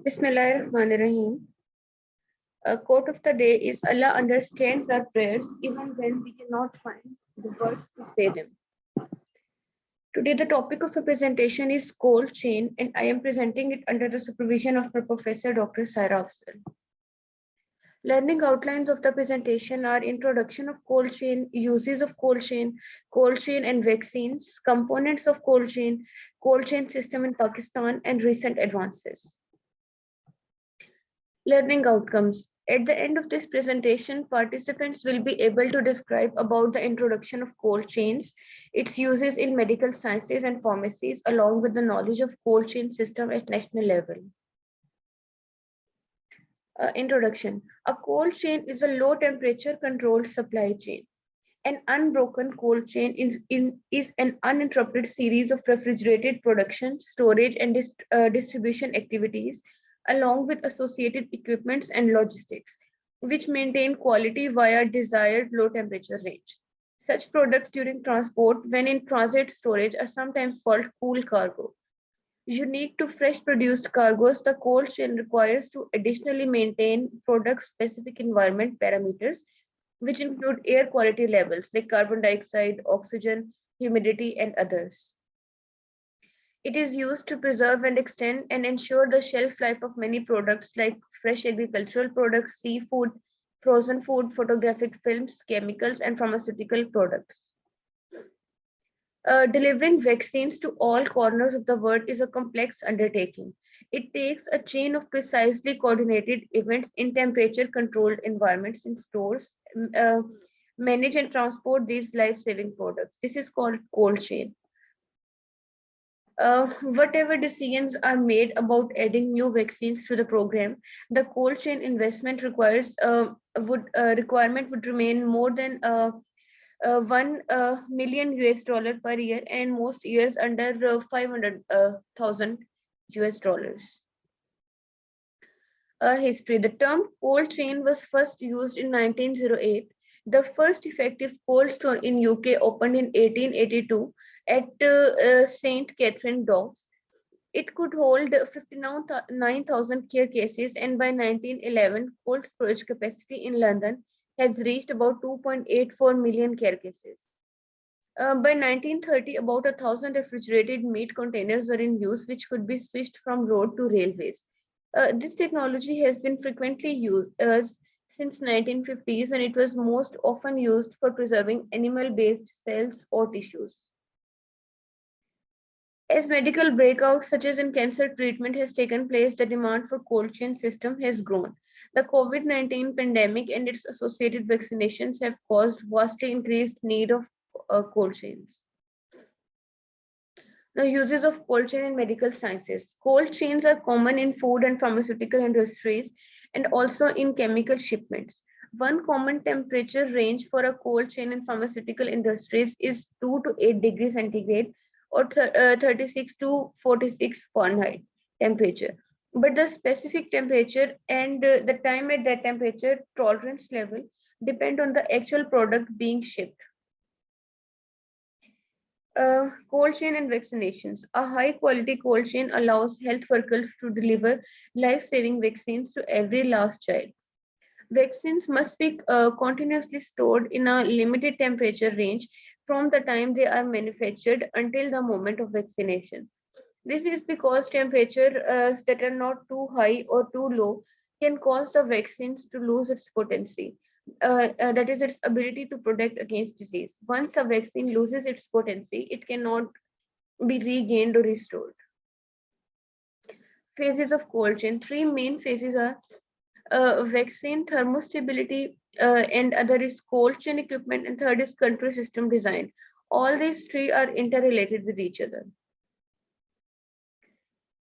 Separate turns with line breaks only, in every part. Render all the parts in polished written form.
Bismillahirrahmanirrahim. A quote of the day is Allah understands our prayers even when we cannot find the words to say them. Today, the topic of the presentation is cold chain, and I am presenting it under the supervision of my professor, Dr. Saira Afzal. Learning outlines of the presentation are introduction of cold chain, uses of cold chain and vaccines, components of cold chain system in Pakistan, and recent advances. Learning outcomes. At the end of this presentation, participants will be able to describe about the introduction of cold chains, its uses in medical sciences and pharmacies, along with the knowledge of cold chain system at national level. Introduction. A cold chain is a low temperature controlled supply chain. An unbroken cold chain is an uninterrupted series of refrigerated production, storage, and distribution activities, along with associated equipments and logistics, which maintain quality via desired low temperature range. Such products during transport, when in transit storage, are sometimes called cool cargo. Unique to fresh produced cargoes, the cold chain requires to additionally maintain product-specific environment parameters, which include air quality levels like carbon dioxide, oxygen, humidity, and others. It is used to preserve and extend and ensure the shelf life of many products like fresh agricultural products, seafood, frozen food, photographic films, chemicals, and pharmaceutical products. Delivering vaccines to all corners of the world is a complex undertaking. It takes a chain of precisely coordinated events in temperature-controlled environments in stores, manage and transport these life-saving products. This is called cold chain. Whatever decisions are made about adding new vaccines to the program, the cold chain investment requirement would remain more than 1 million US dollar per year, and most years under 500,000 US dollars. History. The term cold chain was first used in 1908. The first effective cold store in UK opened in 1882 at St. Catherine Docks. It could hold 59,000 care cases, and by 1911, cold storage capacity in London has reached about 2.84 million care cases. By 1930, about 1,000 refrigerated meat containers were in use, which could be switched from road to railways. This technology has been frequently used since 1950s, when it was most often used for preserving animal-based cells or tissues. As medical breakouts such as in cancer treatment has taken place, the demand for cold chain system has grown. The COVID-19 pandemic and its associated vaccinations have caused vastly increased need of cold chains. The uses of cold chain in medical sciences. Cold chains are common in food and pharmaceutical industries and also in chemical shipments. One common temperature range for a cold chain in pharmaceutical industries is 2 to 8 degrees centigrade or 36 to 46 Fahrenheit temperature. But the specific temperature and the time at that temperature tolerance level depend on the actual product being shipped. Cold chain and vaccinations. A high quality cold chain allows health workers to deliver life-saving vaccines to every last child. Vaccines must be continuously stored in a limited temperature range from the time they are manufactured until the moment of vaccination. This is because temperatures that are not too high or too low can cause the vaccines to lose its potency. That is its ability to protect against disease. Once a vaccine loses its potency, it cannot be regained or restored. Phases of cold chain. Three main phases are vaccine thermostability, and other is cold chain equipment, and third is country system design. All these three are interrelated with each other.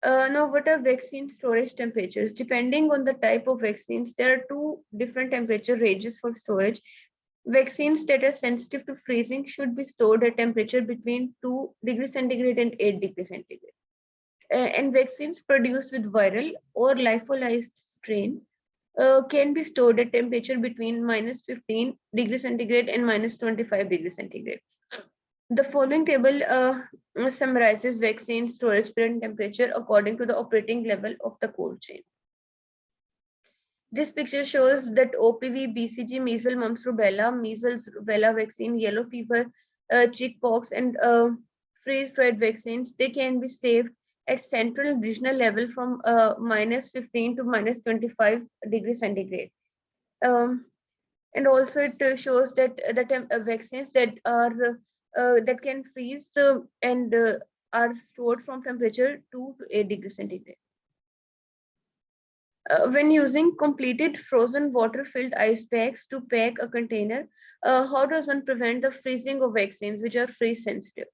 Now, what are vaccine storage temperatures? Depending on the type of vaccines, there are two different temperature ranges for storage. Vaccines that are sensitive to freezing should be stored at temperature between 2 degrees centigrade and 8 degrees centigrade. And vaccines produced with viral or lyophilized strain can be stored at temperature between -15 degrees centigrade and -25 degrees centigrade. The following table summarizes vaccine storage period and temperature according to the operating level of the cold chain. This picture shows that OPV, BCG, measles, mumps, rubella, measles, rubella vaccine, yellow fever, chickenpox, and freeze-dried vaccines. They can be saved at central and regional level from -15 to -25 degrees centigrade. Um, and also it shows that the vaccines that can freeze and are stored from temperature 2 to 8 degrees centigrade. When using completed frozen water-filled ice packs to pack a container, how does one prevent the freezing of vaccines which are freeze sensitive?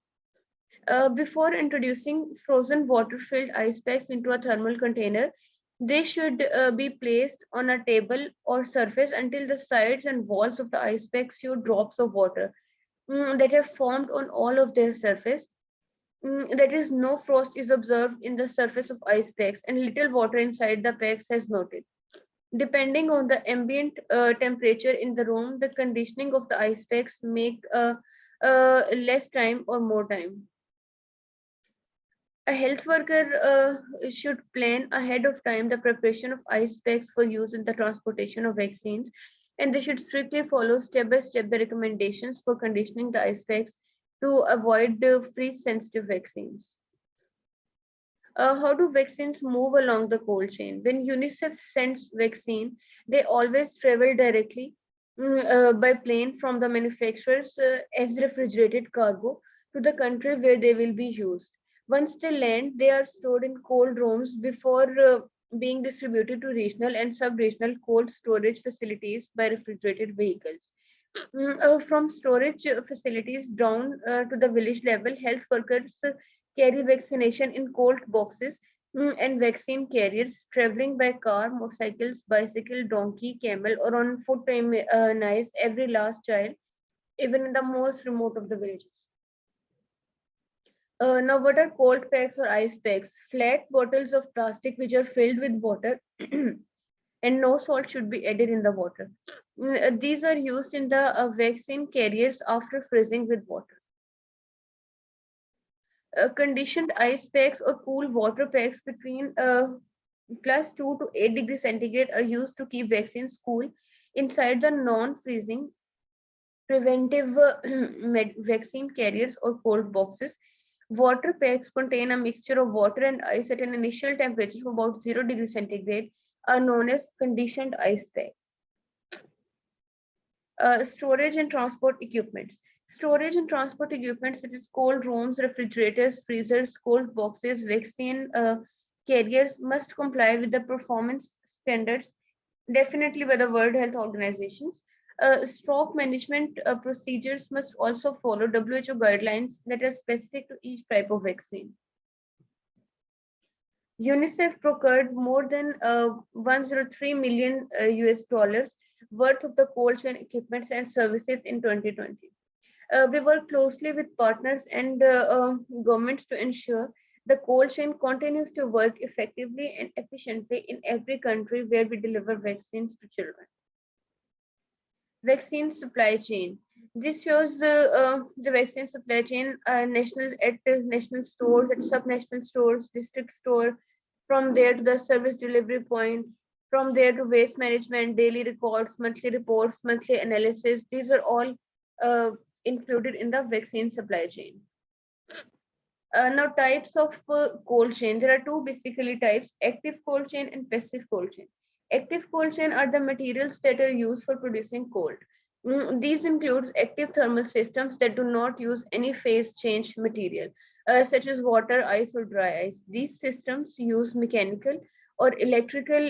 Before introducing frozen water-filled ice packs into a thermal container, they should be placed on a table or surface until the sides and walls of the ice pack show drops of water that have formed on all of their surface. That is, no frost is observed in the surface of ice packs and little water inside the packs has melted. Depending on the ambient temperature in the room, the conditioning of the ice packs make less time or more time. A health worker should plan ahead of time the preparation of ice packs for use in the transportation of vaccines, and they should strictly follow step-by-step the recommendations for conditioning the ice packs to avoid the freeze-sensitive vaccines. How do vaccines move along the cold chain? When UNICEF sends vaccine, they always travel directly by plane from the manufacturers as refrigerated cargo to the country where they will be used. Once they land, they are stored in cold rooms before being distributed to regional and sub-regional cold storage facilities by refrigerated vehicles. From storage facilities down to the village level, health workers carry vaccination in cold boxes and vaccine carriers traveling by car, motorcycles, bicycle, donkey, camel, or on foot to immunize every last child, even in the most remote of the villages. Now, what are cold packs or ice packs? Flat bottles of plastic which are filled with water and no salt should be added in the water. These are used in the vaccine carriers after freezing with water. Conditioned ice packs or cool water packs between +2 to 8 degrees centigrade are used to keep vaccines cool inside the non-freezing preventive vaccine carriers or cold boxes. Water packs contain a mixture of water and ice at an initial temperature of about 0 degrees centigrade, are known as conditioned ice packs. Storage and transport equipments. Storage and transport equipment such as cold rooms, refrigerators, freezers, cold boxes, vaccine carriers must comply with the performance standards definitely by the World Health Organization. Stock management procedures must also follow WHO guidelines that are specific to each type of vaccine. UNICEF procured more than 103 million US dollars worth of the cold chain equipment and services in 2020. We work closely with partners and governments to ensure the cold chain continues to work effectively and efficiently in every country where we deliver vaccines to children. Vaccine supply chain. This shows the vaccine supply chain national at national stores, at subnational stores, district store, from there to the service delivery point, from there to waste management, daily reports, monthly analysis. These are all uh, included in the vaccine supply chain. Now, types of cold chain. There are two basically types: active cold chain and passive cold chain. Active cold chain are the materials that are used for producing cold. These includes active thermal systems that do not use any phase change material, such as water, ice, or dry ice. These systems use mechanical or electrical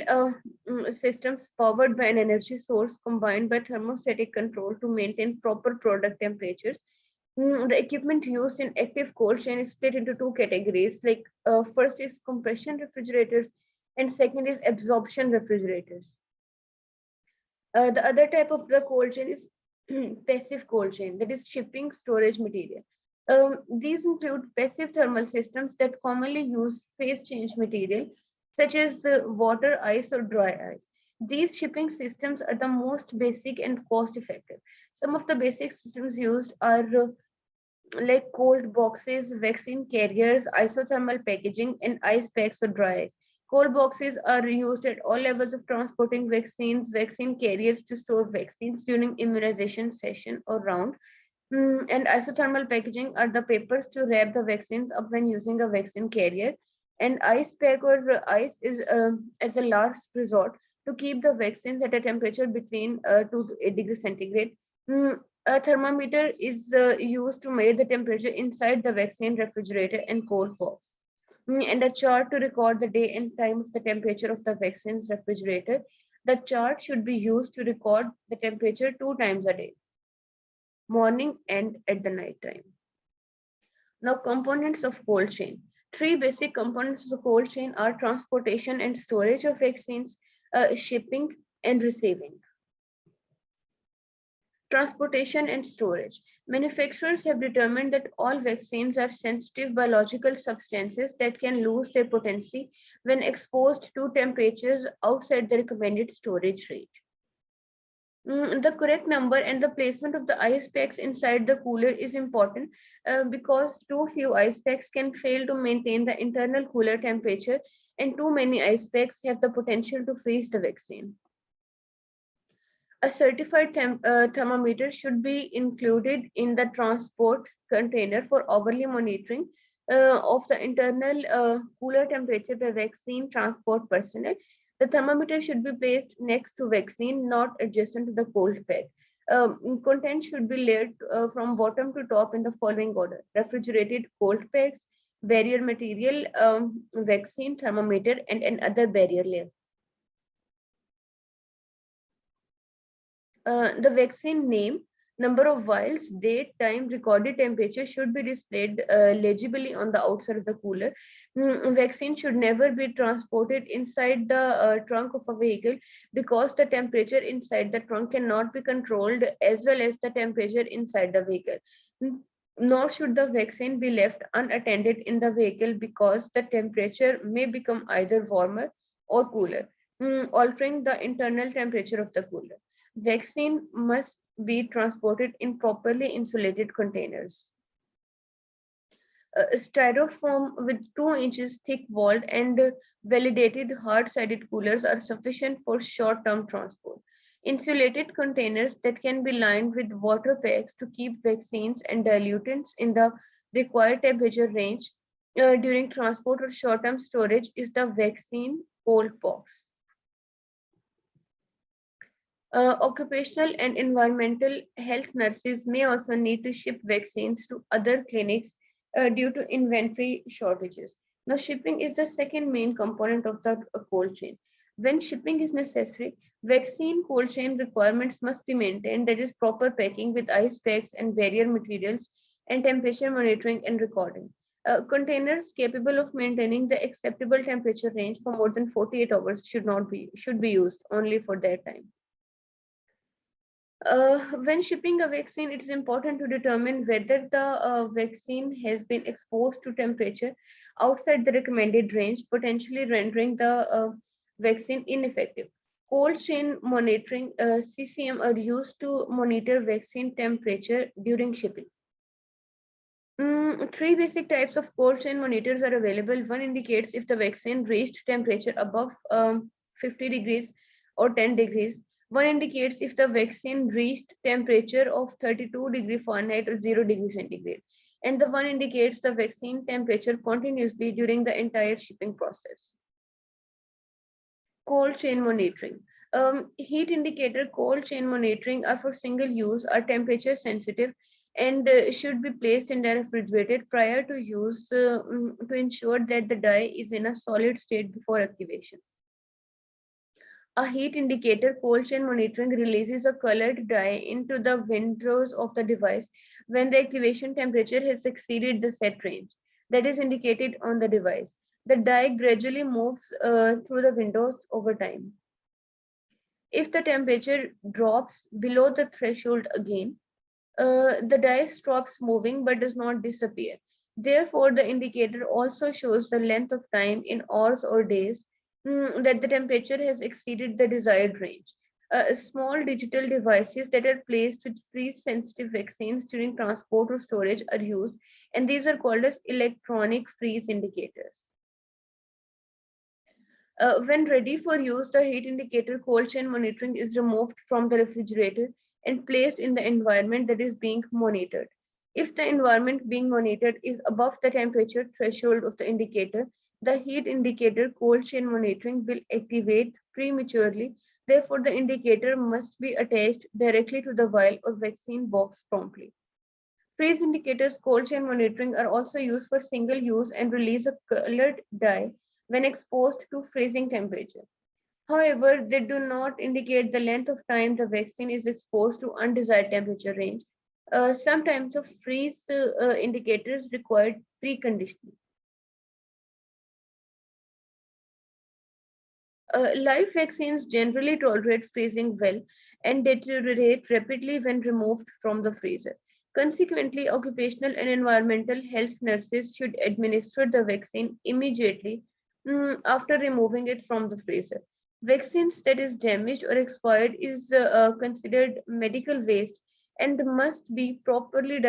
systems powered by an energy source combined by thermostatic control to maintain proper product temperatures. The equipment used in active cold chain is split into two categories. Like first is compression refrigerators, and second is absorption refrigerators. The other type of the cold chain is passive cold chain, that is shipping storage material. These include passive thermal systems that commonly use phase change material, such as water, ice, or dry ice. These shipping systems are the most basic and cost effective. Some of the basic systems used are like cold boxes, vaccine carriers, isothermal packaging, and ice packs or dry ice. Cold boxes are used at all levels of transporting vaccines, vaccine carriers to store vaccines during immunization session or round. And isothermal packaging are the papers to wrap the vaccines up when using a vaccine carrier. And ice pack or ice is as a last resort to keep the vaccines at a temperature between 2 to 8 degrees centigrade. A thermometer is used to measure the temperature inside the vaccine refrigerator and cold box. And a chart to record the day and time of the temperature of the vaccine's refrigerator. The chart should be used to record the temperature 2 times a day, morning and at the night time. Now, components of cold chain. Three basic components of the cold chain are transportation and storage of vaccines, shipping and receiving. Transportation and storage. Manufacturers have determined that all vaccines are sensitive biological substances that can lose their potency when exposed to temperatures outside the recommended storage range. The correct number and the placement of the ice packs inside the cooler is important because too few ice packs can fail to maintain the internal cooler temperature, and too many ice packs have the potential to freeze the vaccine. A certified thermometer should be included in the transport container for hourly monitoring of the internal cooler temperature by vaccine transport personnel. The thermometer should be placed next to vaccine, not adjacent to the cold pack. Content should be layered from bottom to top in the following order: refrigerated cold packs, barrier material, vaccine thermometer, and another barrier layer. The vaccine name, number of vials, date, time, recorded temperature should be displayed legibly on the outside of the cooler. Vaccine should never be transported inside the trunk of a vehicle because the temperature inside the trunk cannot be controlled as well as the temperature inside the vehicle. Nor should the vaccine be left unattended in the vehicle because the temperature may become either warmer or cooler, altering the internal temperature of the cooler. Vaccine must be transported in properly insulated containers. Styrofoam with 2 inches thick walled and validated hard-sided coolers are sufficient for short-term transport. Insulated containers that can be lined with water packs to keep vaccines and dilutants in the required temperature range during transport or short-term storage is the vaccine cold box. Occupational and environmental health nurses may also need to ship vaccines to other clinics due to inventory shortages. Now, shipping is the second main component of the cold chain. When shipping is necessary, vaccine cold chain requirements must be maintained, that is, proper packing with ice packs and barrier materials, and temperature monitoring and recording. Containers capable of maintaining the acceptable temperature range for more than 48 hours should be used only for that time. When shipping a vaccine, it is important to determine whether the vaccine has been exposed to temperature outside the recommended range, potentially rendering the vaccine ineffective. Cold chain monitoring (CCM) are used to monitor vaccine temperature during shipping. Three basic types of cold chain monitors are available. One indicates if the vaccine reached temperature above 50 degrees or 10 degrees. One indicates if the vaccine reached temperature of 32 degree Fahrenheit or 0 degree centigrade. And the one indicates the vaccine temperature continuously during the entire shipping process. Cold chain monitoring. Heat indicator cold chain monitoring are for single use, are temperature sensitive, and should be placed in the refrigerator prior to use to ensure that the dye is in a solid state before activation. A heat indicator cold chain monitoring releases a colored dye into the windows of the device when the activation temperature has exceeded the set range that is indicated on the device. The dye gradually moves through the windows over time. If the temperature drops below the threshold again, the dye stops moving but does not disappear. Therefore, the indicator also shows the length of time in hours or days that the temperature has exceeded the desired range. Small digital devices that are placed with freeze-sensitive vaccines during transport or storage are used, and these are called as electronic freeze indicators. When ready for use, the heat indicator cold chain monitoring is removed from the refrigerator and placed in the environment that is being monitored. If the environment being monitored is above the temperature threshold of the indicator, the heat indicator cold chain monitoring will activate prematurely. Therefore, the indicator must be attached directly to the vial or vaccine box promptly. Freeze indicators, cold chain monitoring are also used for single use and release a colored dye when exposed to freezing temperature. However, they do not indicate the length of time the vaccine is exposed to undesired temperature range. Some types of freeze indicators require preconditioning. Live vaccines generally tolerate freezing well and deteriorate rapidly when removed from the freezer. Consequently, occupational and environmental health nurses should administer the vaccine immediately after removing it from the freezer. Vaccines that is damaged or expired is considered medical waste and must be properly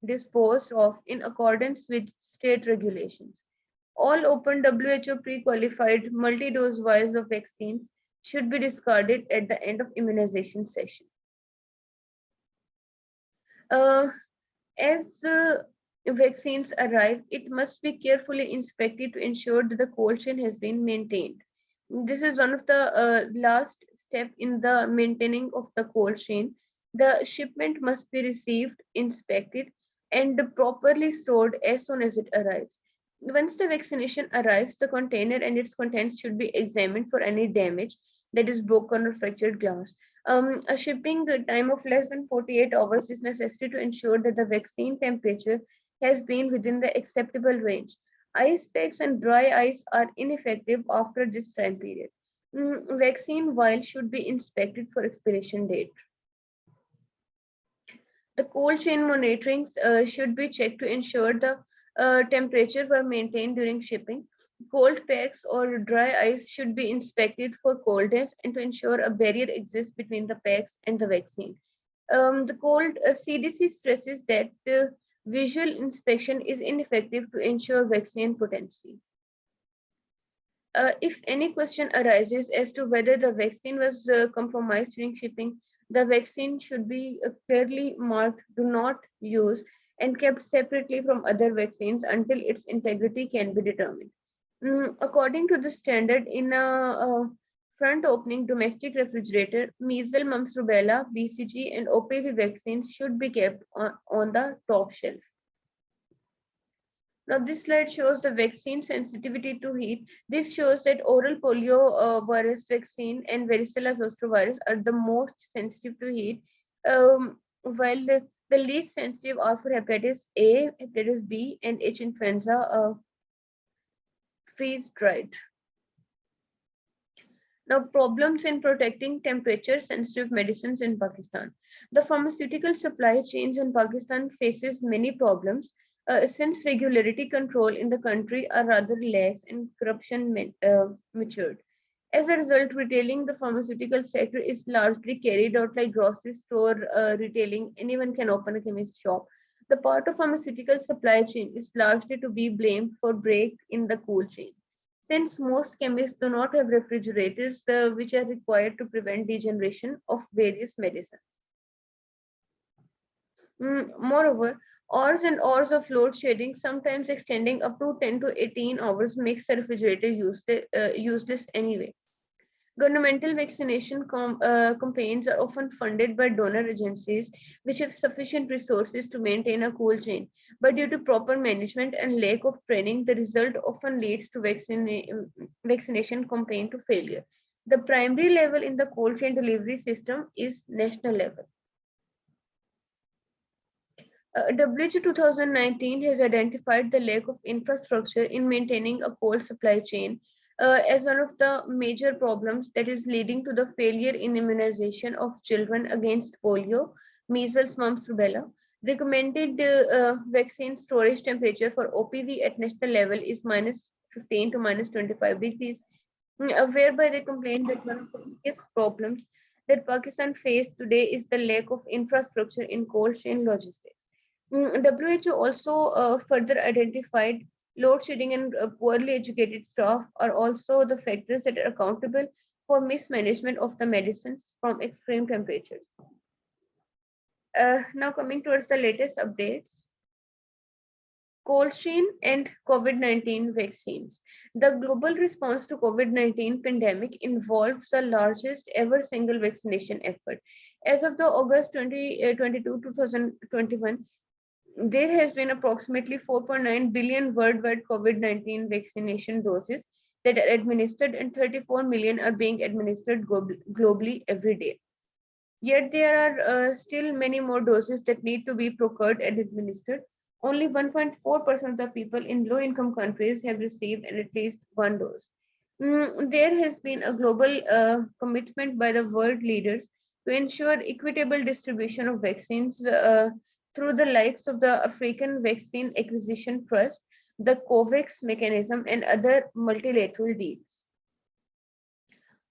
disposed of in accordance with state regulations. All open WHO pre-qualified multi-dose vials of vaccines should be discarded at the end of immunization session. Uh, as vaccines arrive, it must be carefully inspected to ensure that the cold chain has been maintained. This is one of the last step in the maintaining of the cold chain. The shipment must be received, inspected, and properly stored as soon as it arrives. Once the vaccination arrives, the container and its contents should be examined for any damage, that is broken or fractured glass. A shipping time of less than 48 hours is necessary to ensure that the vaccine temperature has been within the acceptable range. Ice packs and dry ice are ineffective after this time period. Vaccine vials should be inspected for expiration date. The cold chain monitoring should be checked to ensure the temperature were maintained during shipping. Cold packs or dry ice should be inspected for coldness and to ensure a barrier exists between the packs and the vaccine. The cold CDC stresses that visual inspection is ineffective to ensure vaccine potency. If any question arises as to whether the vaccine was compromised during shipping, the vaccine should be clearly marked do not use and kept separately from other vaccines until its integrity can be determined. According to the standard in a front opening domestic refrigerator, measles, mumps, rubella, BCG, and OPV vaccines should be kept on the top shelf. Now, this slide shows the vaccine sensitivity to heat. This shows that oral polio virus vaccine and varicella zoster virus are the most sensitive to heat, while the least sensitive are for hepatitis A, hepatitis B, and H influenza freeze dried. Now, problems in protecting temperature sensitive medicines in Pakistan. The pharmaceutical supply chains in Pakistan faces many problems since regulatory control in the country are rather lax and corruption matured. As a result, retailing the pharmaceutical sector is largely carried out like grocery store retailing. Anyone can open a chemist shop. The part of pharmaceutical supply chain is largely to be blamed for break in the cool chain. Since most chemists do not have refrigerators which are required to prevent degeneration of various medicines. Moreover, hours and hours of load shedding, sometimes extending up to 10 to 18 hours, makes the refrigerator useless anyway. Governmental vaccination campaigns are often funded by donor agencies which have sufficient resources to maintain a cold chain. But due to proper management and lack of training, the result often leads to vaccination campaign to failure. The primary level in the cold chain delivery system is national level. WHO 2019 has identified the lack of infrastructure in maintaining a cold supply chain as one of the major problems that is leading to the failure in immunization of children against polio, measles, mumps, rubella. Recommended vaccine storage temperature for OPV at national level is minus 15 to minus 25 degrees, whereby they complain that one of the biggest problems that Pakistan faces today is the lack of infrastructure in cold chain logistics. WHO also further identified load shedding and poorly educated staff are also the factors that are accountable for mismanagement of the medicines from extreme temperatures. Now coming towards the latest updates. Cold chain and COVID-19 vaccines. The global response to COVID-19 pandemic involves the largest ever single vaccination effort. As of the August 2022 2021, there has been approximately 4.9 billion worldwide COVID-19 vaccination doses that are administered, and 34 million are being administered globally every day. Yet there are still many more doses that need to be procured and administered. Only 1.4% of the people in low income countries have received at least one dose. There has been a global commitment by the world leaders to ensure equitable distribution of vaccines through the likes of the African Vaccine Acquisition Trust, the COVAX mechanism, and other multilateral deals.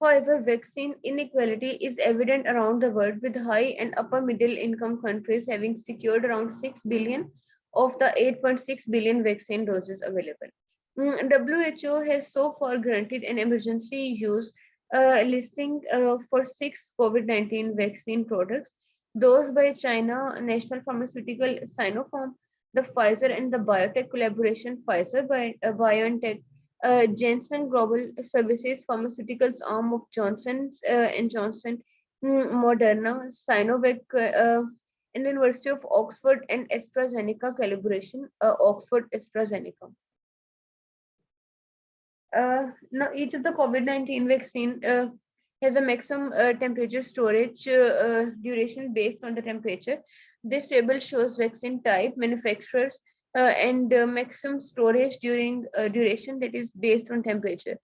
However, vaccine inequality is evident around the world, with high and upper middle income countries having secured around 6 billion of the 8.6 billion vaccine doses available. WHO has so far granted an emergency use listing for 6 COVID-19 vaccine products. Those by China National Pharmaceutical Sinopharm, the Pfizer and the biotech collaboration Pfizer by BioNTech, Janssen Global Services Pharmaceuticals arm of Johnson and Johnson, Moderna, Sinovac, and the University of Oxford and AstraZeneca collaboration, Oxford AstraZeneca. Now, each of the COVID-19 vaccine has a maximum temperature storage duration based on the temperature. This table shows vaccine type, manufacturers, and maximum storage during duration that is based on temperature.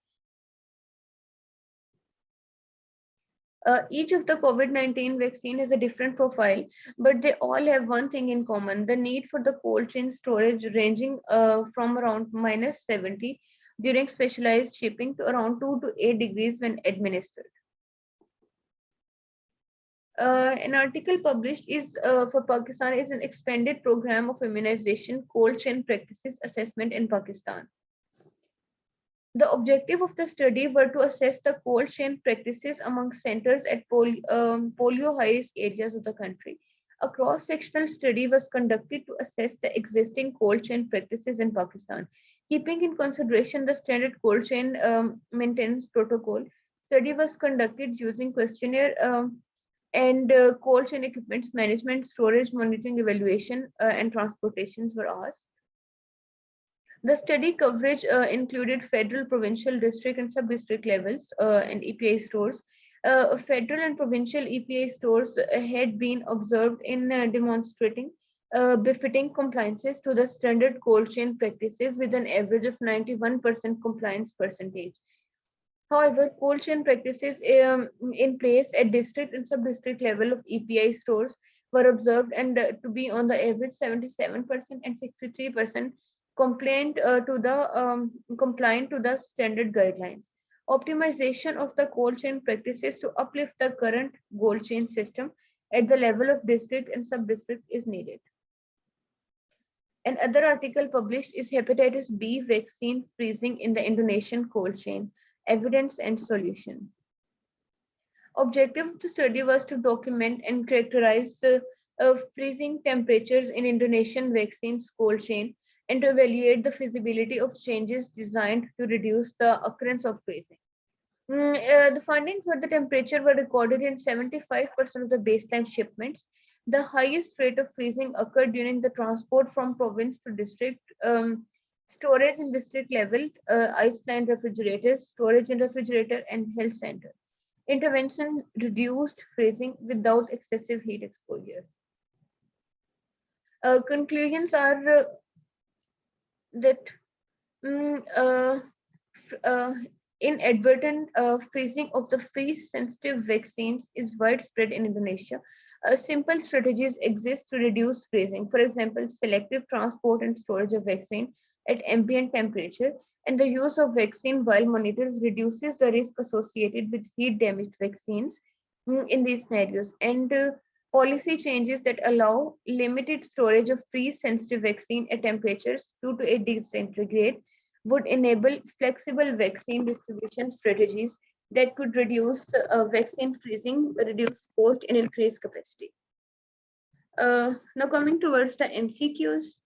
Each of the COVID-19 vaccine has a different profile, but they all have one thing in common: the need for the cold chain storage ranging from around -70 during specialized shipping to around 2 to 8 degrees when administered. An article published is for Pakistan is an expanded program of immunization cold chain practices assessment in Pakistan. The objective of the study were to assess the cold chain practices among centers at polio high-risk areas of the country. A cross-sectional study was conducted to assess the existing cold chain practices in Pakistan. Keeping in consideration the standard cold chain maintenance protocol, study was conducted using questionnaire and cold chain equipments management, storage, monitoring, evaluation, and transportations were asked. The study coverage included federal, provincial, district, and sub-district levels and EPA stores. Federal and provincial EPA stores had been observed in demonstrating befitting compliances to the standard cold chain practices with an average of 91% compliance percentage. However, cold chain practices in place at district and sub-district level of EPI stores were observed and to be on the average 77% and 63% compliant to the standard guidelines. Optimization of the cold chain practices to uplift the current cold chain system at the level of district and sub-district is needed. Another article published is Hepatitis B vaccine freezing in the Indonesian cold chain, evidence and solution. Objective of the study was to document and characterize freezing temperatures in Indonesian vaccines cold chain and to evaluate the feasibility of changes designed to reduce the occurrence of freezing. The findings were the temperature were recorded in 75% of the baseline shipments. The highest rate of freezing occurred during the transport from province to district, storage in district level, ice-lined refrigerators, storage in refrigerator, and health center. Intervention reduced freezing without excessive heat exposure. Conclusions are that inadvertent freezing of the freeze-sensitive vaccines is widespread in Indonesia. Simple strategies exist to reduce freezing. For example, selective transport and storage of vaccine at ambient temperature, and the use of vaccine while monitors reduces the risk associated with heat-damaged vaccines. in these scenarios. And policy changes that allow limited storage of freeze-sensitive vaccine at temperatures 2 to 8 degrees centigrade would enable flexible vaccine distribution strategies that could reduce vaccine freezing, reduce cost, and increase capacity. Now coming towards the MCQs.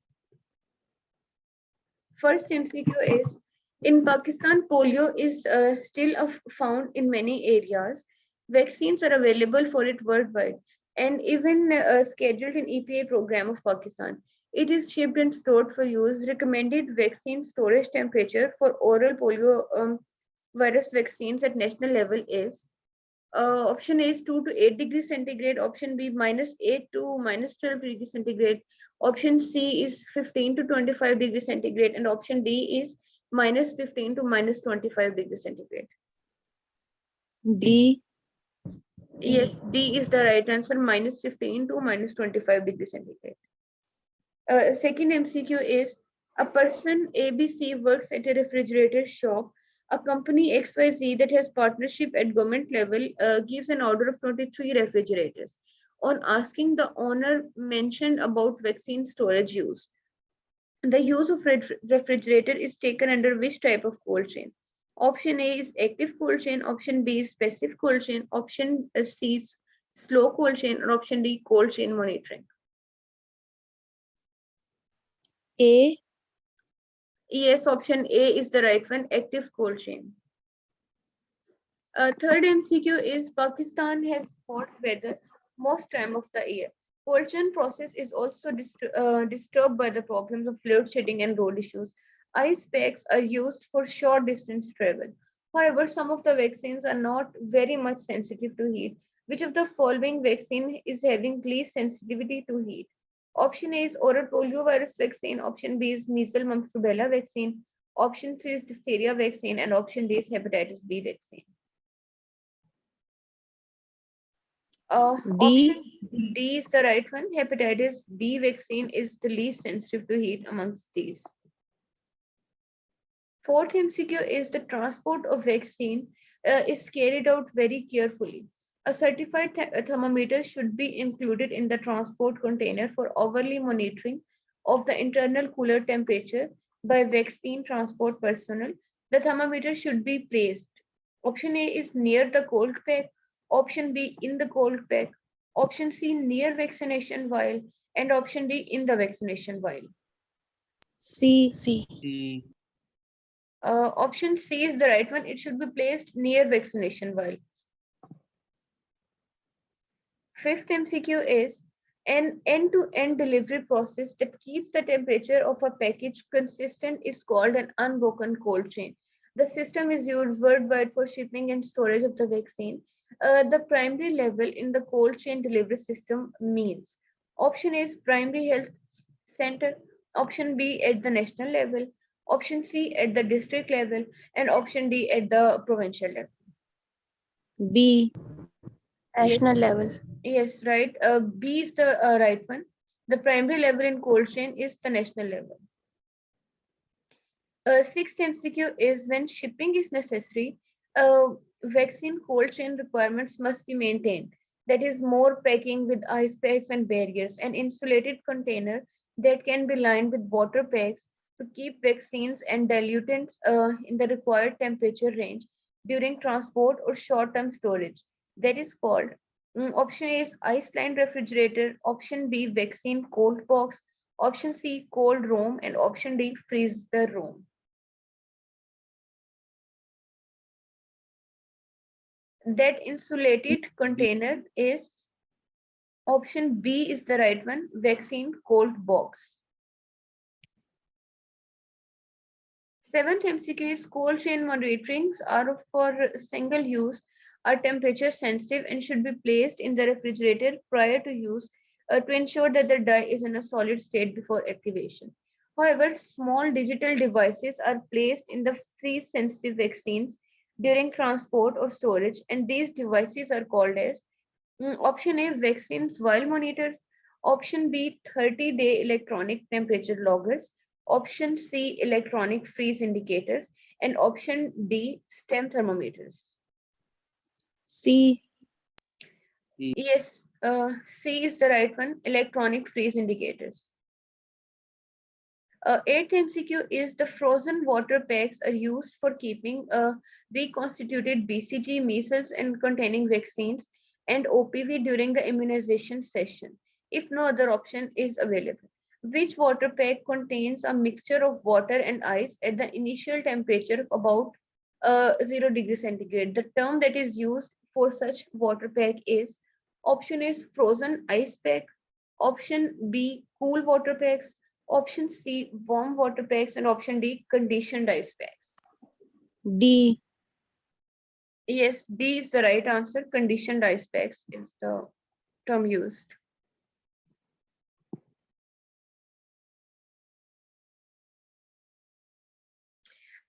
First MCQ is, in Pakistan, polio is still found in many areas. Vaccines are available for it worldwide and even scheduled in EPA program of Pakistan. It is shipped and stored for use. Recommended vaccine storage temperature for oral polio virus vaccines at national level is option A is 2 to 8 degrees centigrade, option B minus 8 to minus 12 degrees centigrade, option C is 15 to 25 degrees centigrade, and option D is minus 15 to minus 25 degrees centigrade.
D.
Yes, D is the right answer, minus 15 to minus 25 degrees centigrade. Second MCQ is, a person ABC works at a refrigerator shop. A company XYZ that has partnership at government level gives an order of 23 refrigerators. On asking the owner mentioned about vaccine storage use, the use of refrigerator is taken under which type of cold chain? Option A is active cold chain, option B is passive cold chain, option C is slow cold chain, and option D cold chain monitoring.
A.
Yes, option A is the right one, active cold chain. Third MCQ is, Pakistan has hot weather most time of the year. Cold chain process is also disturbed by the problems of load shedding and road issues. Ice packs are used for short distance travel. However, some of the vaccines are not very much sensitive to heat. Which of the following vaccine is having least sensitivity to heat? Option A is oral poliovirus vaccine. Option B is measles mumps rubella vaccine. Option C is diphtheria vaccine, and option D is hepatitis B vaccine.
D.
Option D is the right one. Hepatitis B vaccine is the least sensitive to heat amongst these. Fourth MCQ is, the transport of vaccine is carried out very carefully. A certified thermometer should be included in the transport container for hourly monitoring of the internal cooler temperature by vaccine transport personnel. The thermometer should be placed. Option A is near the cold pack, option B in the cold pack, option C near vaccination vial, and option D in the vaccination vial.
C.
C.
Option C is the right one. It should be placed near vaccination vial. Fifth MCQ is, an end-to-end delivery process that keeps the temperature of a package consistent is called an unbroken cold chain. The system is used worldwide for shipping and storage of the vaccine. The primary level in the cold chain delivery system means, option A is primary health center, option B at the national level, option C at the district level, and option D at the provincial level.
B.
Yes.
National level.
Yes, right. B is the right one. The primary level in cold chain is the national level. Sixth MCQ is, when shipping is necessary, vaccine cold chain requirements must be maintained. That is, more packing with ice packs and barriers, an insulated container that can be lined with water packs to keep vaccines and dilutants in the required temperature range during transport or short-term storage. That is called, option A is ice-lined refrigerator, option B vaccine cold box, option C cold room, and option D freezer room. That insulated container is, option B is the right one, vaccine cold box. Seventh MCQ is, cold chain monitorings are for single use, are temperature sensitive, and should be placed in the refrigerator prior to use to ensure that the dye is in a solid state before activation. However, small digital devices are placed in the freeze sensitive vaccines during transport or storage, and these devices are called as, option A vaccine vial monitors, option B 30-day electronic temperature loggers, option C electronic freeze indicators, and option D stem thermometers.
C.
Yes, C is the right one. Electronic freeze indicators. Eighth MCQ is the frozen water packs are used for keeping reconstituted BCG, measles, and containing vaccines and OPV during the immunization session, if no other option is available. Which water pack contains a mixture of water and ice at the initial temperature of about 0 degrees centigrade? The term that is used for such water pack is option is frozen ice pack, option B cool water packs, option C, warm water packs, and option D, conditioned ice packs.
D.
Yes, D is the right answer. Conditioned ice packs is the term used.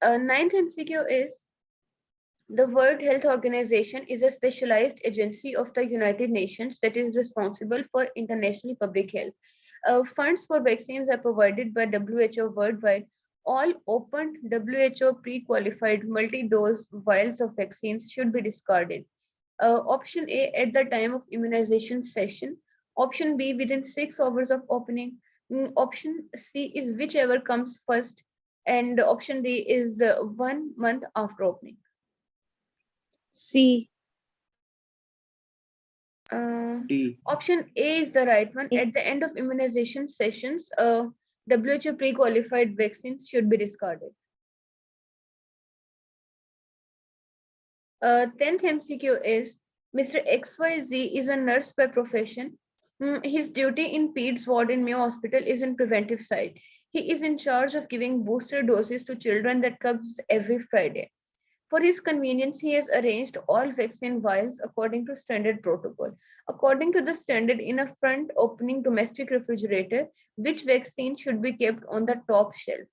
Ninth MCQ is the World Health Organization is a specialized agency of the United Nations that is responsible for international public health. Funds for vaccines are provided by WHO worldwide. All opened WHO pre-qualified multi-dose vials of vaccines should be discarded. Option A at the time of immunization session. Option B within 6 hours of opening. Option C is whichever comes first. And option D is 1 month after opening.
C.
Option A is the right one. At the end of immunization sessions, WHO pre-qualified vaccines should be discarded. 10th MCQ is Mr. XYZ is a nurse by profession. His duty in PEDS ward in Mayo Hospital is in preventive side. He is in charge of giving booster doses to children that comes every Friday. For his convenience, he has arranged all vaccine vials according to standard protocol. According to the standard in a front opening domestic refrigerator, which vaccine should be kept on the top shelf?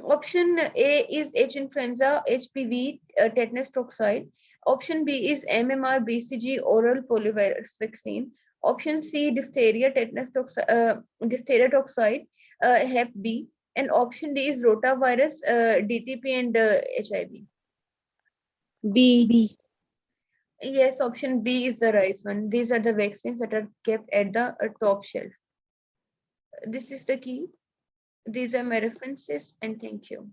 Option A is H influenza, HPV, tetanus toxoid. Option B is MMR, BCG, oral poliovirus vaccine. Option C, diphtheria toxoid, Hep B. And option D is rotavirus, DTP, and HIV.
B.
Yes, option B is the right one. These are the vaccines that are kept at the top shelf. This is the key. These are my references, and thank you.